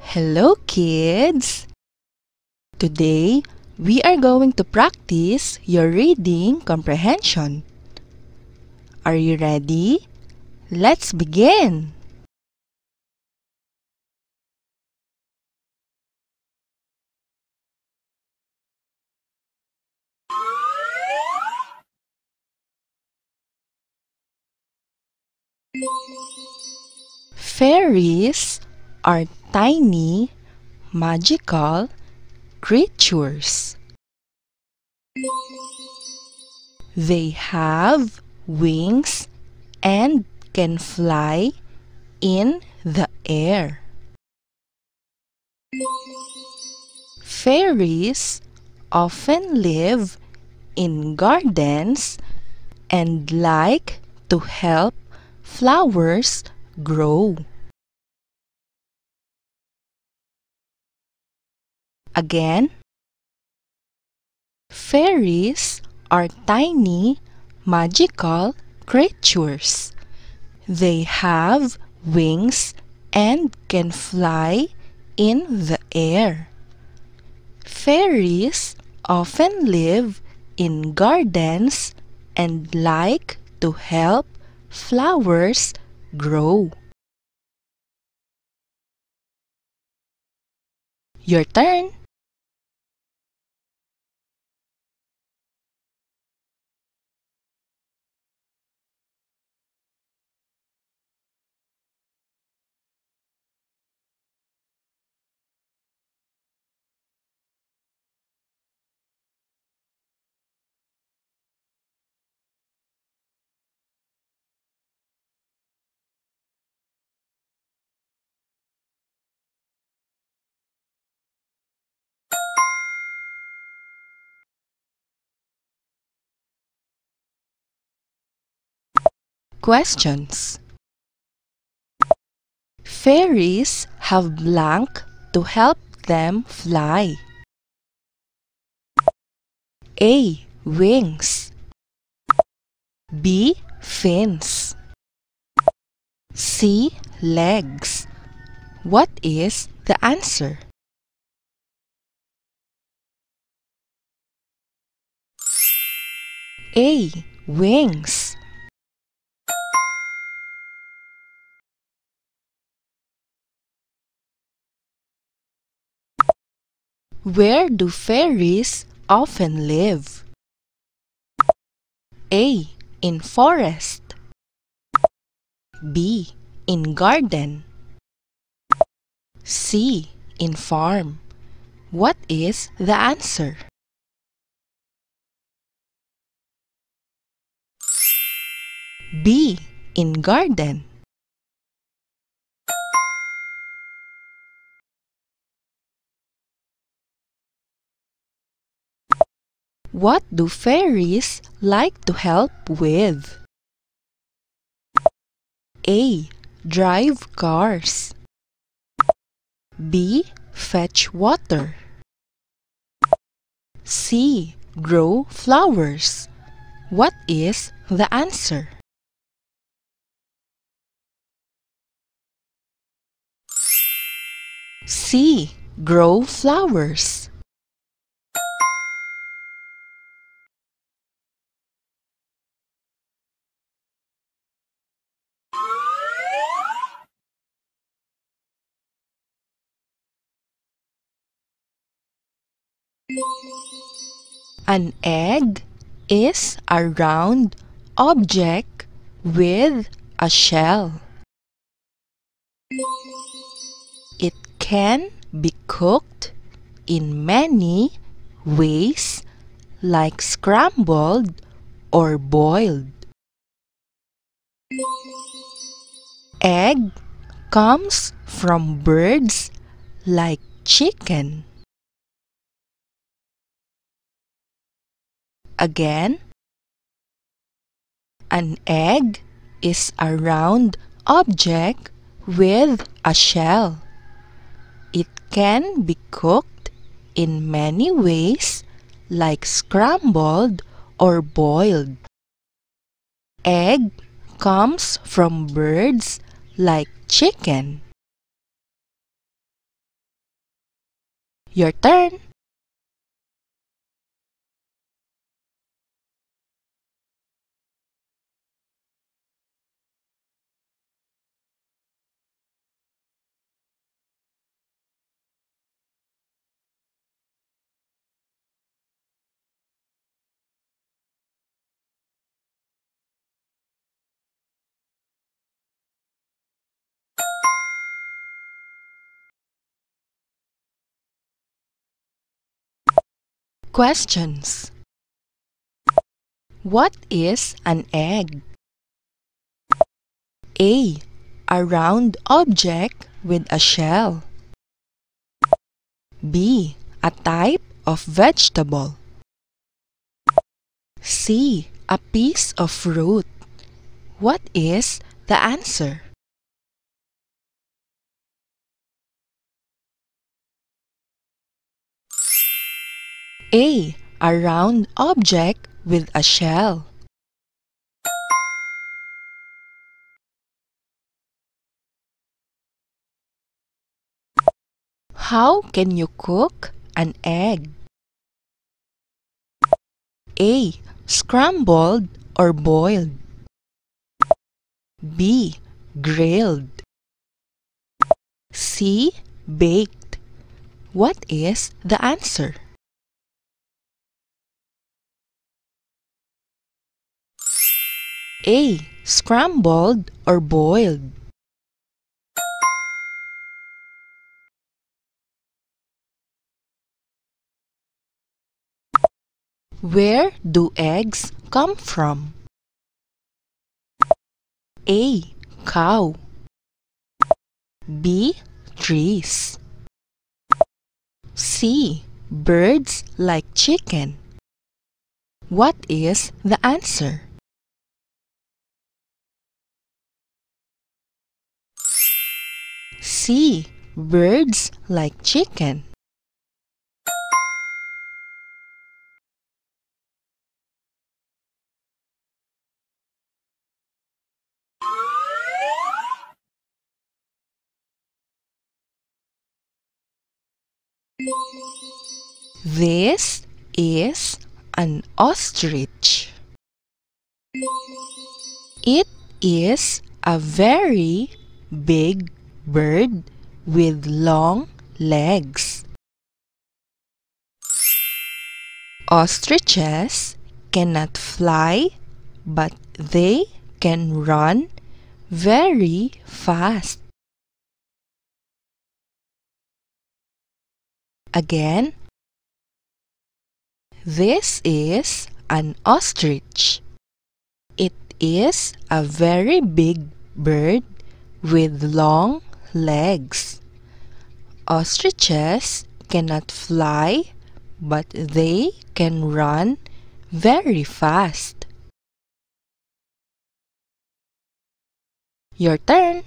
Hello kids! Today, we are going to practice your reading comprehension. Are you ready? Let's begin! Fairies are tiny, magical creatures. They have wings and can fly in the air. Fairies often live in gardens and like to help flowers grow. Again, fairies are tiny, magical creatures. They have wings and can fly in the air. Fairies often live in gardens and like to help flowers grow. Your turn. Questions. Fairies have blank to help them fly. A. Wings. B. Fins. C. Legs. What is the answer? A. Wings. Where do fairies often live? A. In forest. B. In garden. C. In farm. What is the answer? B. In garden. What do fairies like to help with? A. Drive cars. B. Fetch water. C. Grow flowers. What is the answer? C. Grow flowers. An egg is a round object with a shell. It can be cooked in many ways, like scrambled or boiled. Egg comes from birds like chicken. Again, an egg is a round object with a shell. It can be cooked in many ways, like scrambled or boiled. Egg comes from birds like chicken. Your turn. Questions. What is an egg? A. A round object with a shell. B. A type of vegetable. C. A piece of fruit. What is the answer? A. A round object with a shell. How can you cook an egg? A. Scrambled or boiled. B. Grilled. C. Baked. What is the answer? A. Scrambled or boiled. Where do eggs come from? A. Cow. B. Trees. C. Birds like chicken. What is the answer? C. Birds like chicken. This is an ostrich. It is a very big bird with long legs. Ostriches cannot fly, but they can run very fast. Again, this is an ostrich. It is a very big bird with long legs. Ostriches cannot fly, but they can run very fast. Your turn.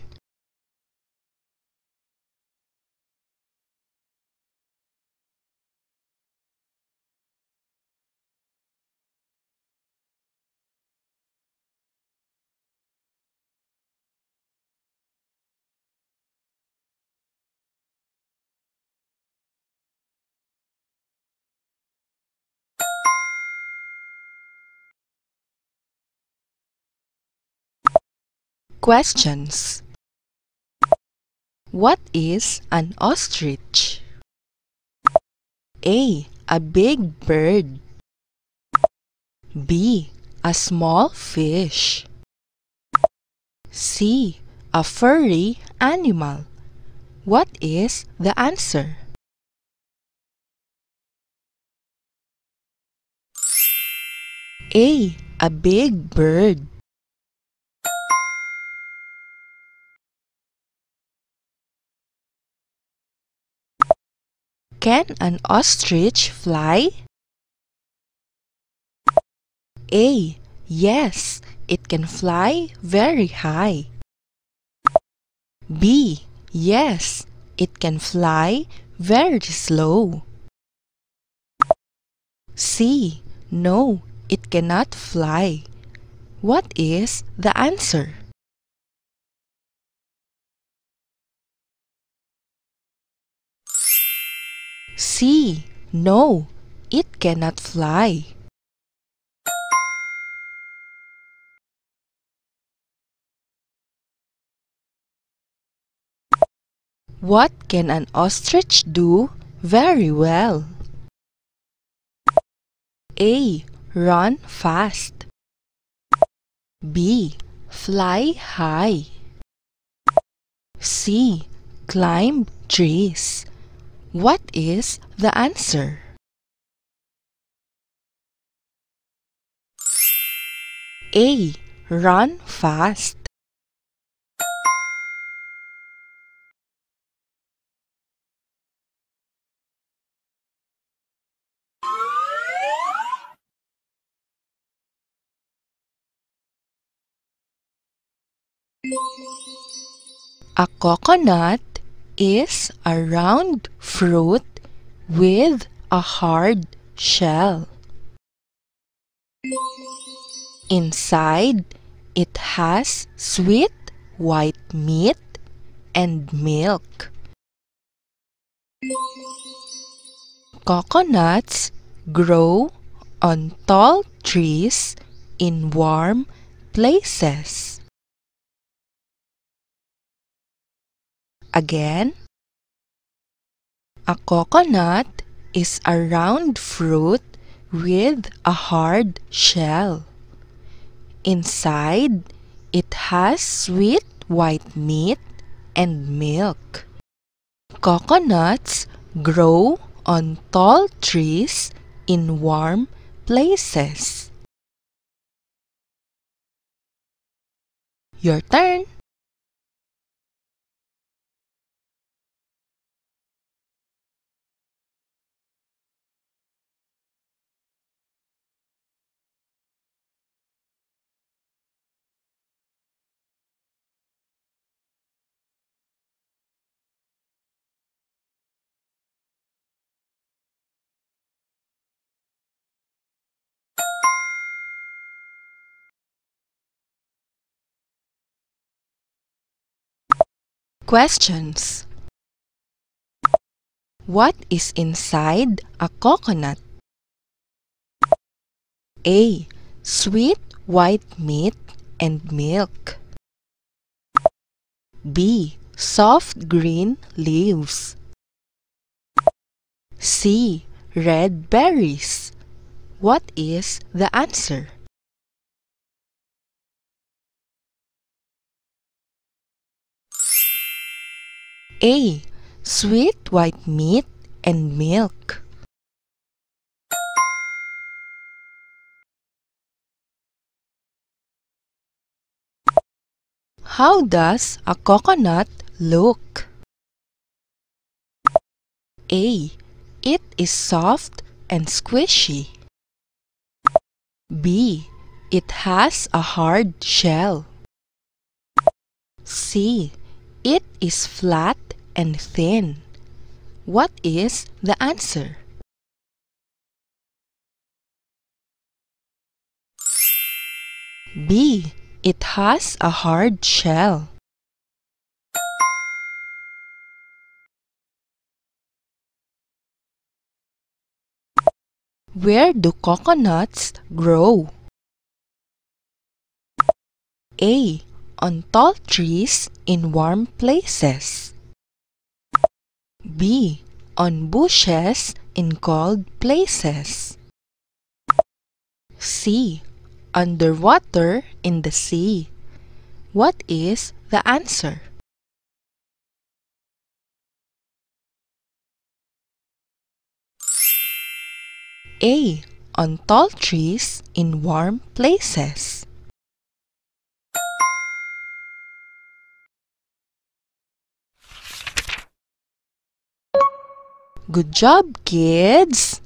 Questions. What is an ostrich? A. A big bird. B. A small fish. C. A furry animal. What is the answer? A. A big bird. Can an ostrich fly? A. Yes, it can fly very high. B. Yes, it can fly very slow. C. No, it cannot fly. What is the answer? C. No, it cannot fly. What can an ostrich do very well? A. Run fast. B. Fly high. C. Climb trees. What is the answer? A. Run fast. A coconut is a round fruit with a hard shell. Inside, it has sweet white meat and milk. Coconuts grow on tall trees in warm places. Again, a coconut is a round fruit with a hard shell. Inside, it has sweet white meat and milk. Coconuts grow on tall trees in warm places. Your turn. Questions. What is inside a coconut? A. Sweet white meat and milk. B. Soft green leaves. C. Red berries. What is the answer? A. Sweet white meat and milk. How does a coconut look? A. It is soft and squishy. B. It has a hard shell. C. It is flat and thin. What is the answer? B. It has a hard shell. Where do coconuts grow? A. On tall trees in warm places. B. On bushes in cold places. C. Underwater in the sea. What is the answer? A. On tall trees in warm places. Good job, kids!